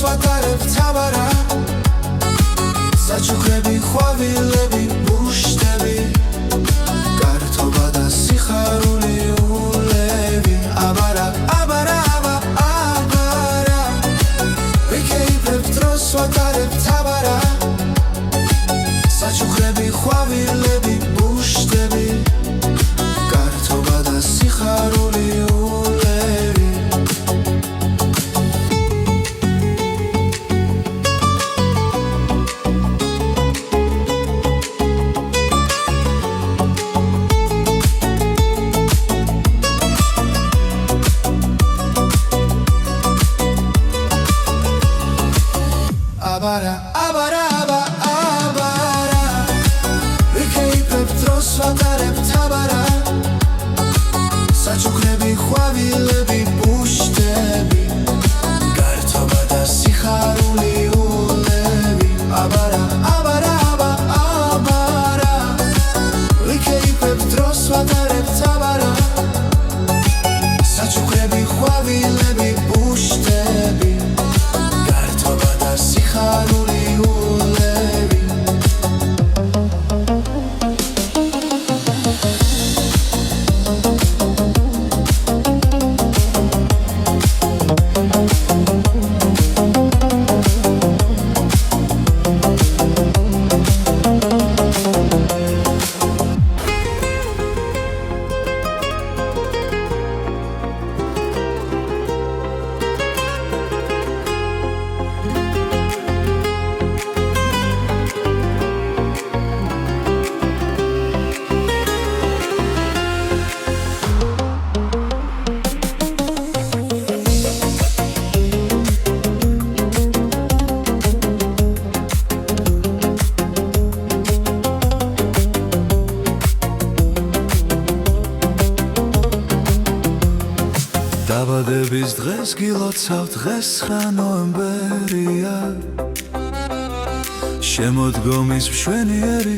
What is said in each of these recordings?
ვატარებ თამარა საჩუქრები ხვავილები ბუშტები გართობა და სიხარული ულევი აბარა აბარა აბარა ვიქეიფებ დროს ვატარებ თამარა საჩუქრები ხვავილები ბუშტები გართობა და სიხარული ულევი აბარა აბარა აბარა ვიქეიფებ დროს ვატარებ თამარა საჩუქრები ხვავილები ბუშტები გართობა და სიხარული ულევი აბარა აბარა აბარა ვიქეიფებ დროს ვატარებ თამარა საჩუქრები ხვავილები ბუშტები გართობა და სიხარული ულევი დაბადების დღეს გილოცავ დღეს ხა ნოემბერია შემოდგომის მშვენიერი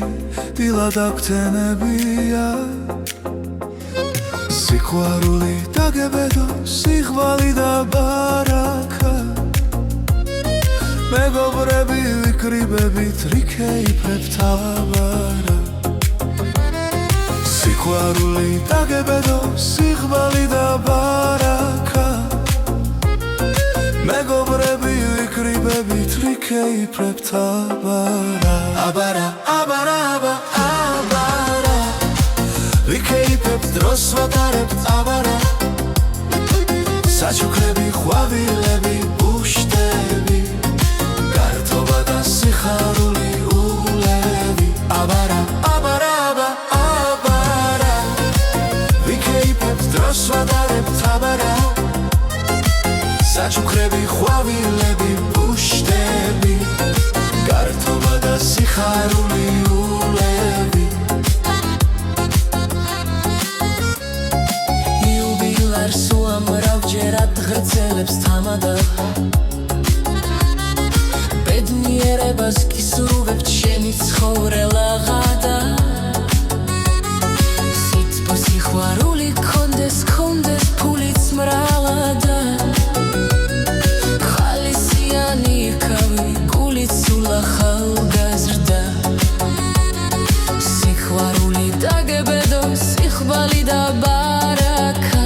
დილად აგვთენებია სიყვარული დაგებედო სიხვალი და ბარაკა მეგობრები ვიკრიბებით რიქეიფებ თაბარა სიყვარული დაგებედო სიხვალი და ბარაკა მეგობრები ვიკრიბებით რიქეიფებ თაბარა აბარა აბარა აბარა ვიქეიფებ დროს ვატარებ თაბარა საჩუქრები ხვავილები ბუშტები გართობა და სიხარული ულევი აბარა აბარა აბარა ვიქეიფებ დროს ვატარებ თაბარა საჩუქრები ხვავილები ბუშტები გართობა და სიხარული ულევი იუბილარს უამრავჯერად ღრცელებს თამადა ბედნიერებას გისურვებთ შენი ცხოვრელაღადა სიტყვა სიყვარული გქონდეს ფულიც მრავლადა ხალისიანი იქავი გულით სულ ახალგაზრდა სიყვარული დაგებედო სიხვალი და ბარაკა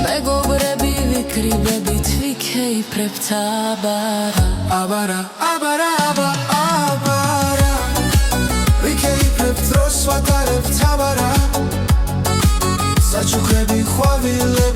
მეგობრები ვიკრიბებით ვიქეიფებ თაბარა აბარა აბარა აბარა ვიქეიფებ დროს ვატარებ თაბარა საჩუქრები ხვავილები